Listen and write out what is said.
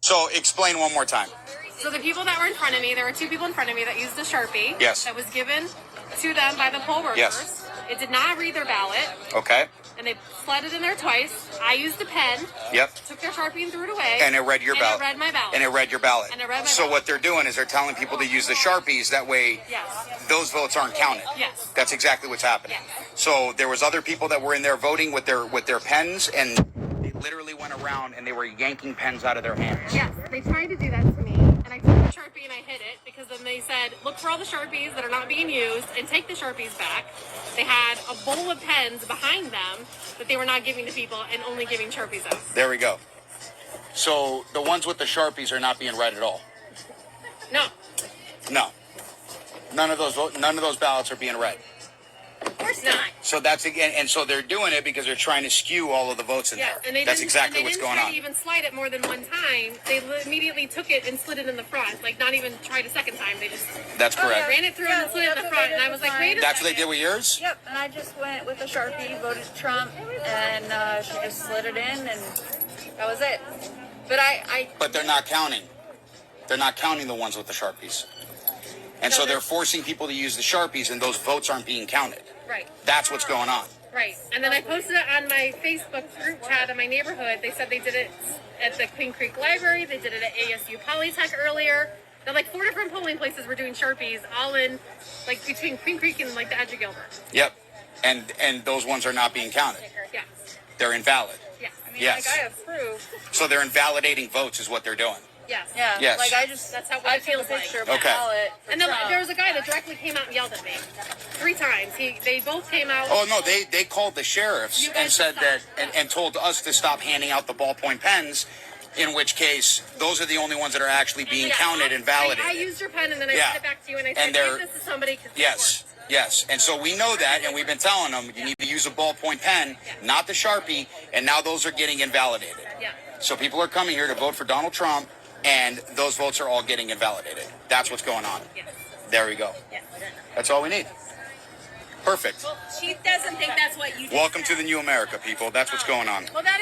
So explain one more time. So the people that were in front of me, there were two people in front of me that used a Sharpie. Yes. That was given to them by the poll workers. Yes. It did not read their ballot. Okay. And they slid it in there twice. I used a pen. Yep. Took their Sharpie and threw it away. And it read your ballot. And it read my ballot. And it read your ballot. And it read my So ballot. what they're doing is they're telling people to use the Sharpies. That way, Yes. those votes aren't counted. Yes. That's exactly what's happening. Yes. So there was other people that were in there voting with their pens, and they literally went around and they were yanking pens out of their hands. Yes. They tried to do that to me. And I took the Sharpie and I hid it because then they said, look for all the Sharpies that are not being used and take the Sharpies back. They had a bowl of pens behind them that they were not giving to people and only giving Sharpies out. There we go. So the ones with the Sharpies are not being read at all. No. No. None of those ballots are being read. Of course not. So that's again, and so they're doing it because they're trying to skew all of the votes in there. And they That's didn't, exactly and they what's didn't going try on. to even slide it more than one time. They immediately took it and slid it in the front. Like, not even tried a second time. They just That's correct. ran it through and slid it in the front. And I was like, wait a That's what they second. did with yours? Yep, and I just went with a Sharpie, voted Trump, and she just slid it in, and that was it. But But they're not counting. They're not counting the ones with the Sharpies. And so they're forcing people to use the Sharpies, and those votes aren't being counted. Right. That's what's going on. Right. And then I posted it on my Facebook group chat in my neighborhood. They said they did it at the Queen Creek Library. They did it at ASU Polytech earlier. They're like 4 different polling places were doing Sharpies, all in, like, between Queen Creek and, like, the edge of Gilbert. Yep. And those ones are not being counted. Yeah. They're invalid. Yeah. I mean, Yes. like, I approve. So they're invalidating votes is what they're doing. Yes. Yeah. Yes. Like, I just, That's how I it took a feels like. picture of Okay. my ballot for And then Trump. there was a guy that directly came out and yelled at me 3 times. They both came out. Oh, no, they called the sheriffs You and guys said stop. that, and told us to stop handing out the ballpoint pens, in which case, those are the only ones that are actually being Yeah, counted and validated. I used your pen and then I Yeah. sent it back to you and I And said, they're- give this to somebody. 'Cause Yes, yes. And so we know that, and we've been telling them, you need to use a ballpoint pen, not the Sharpie, and now those are getting invalidated. Yeah. So people are coming here to vote for Donald Trump, and those votes are all getting invalidated. That's what's going on. Yes. There we go. Yes. That's all we need. Perfect. She doesn't think that's what you just Welcome said. to the new America, people. That's what's going on. Well, that is.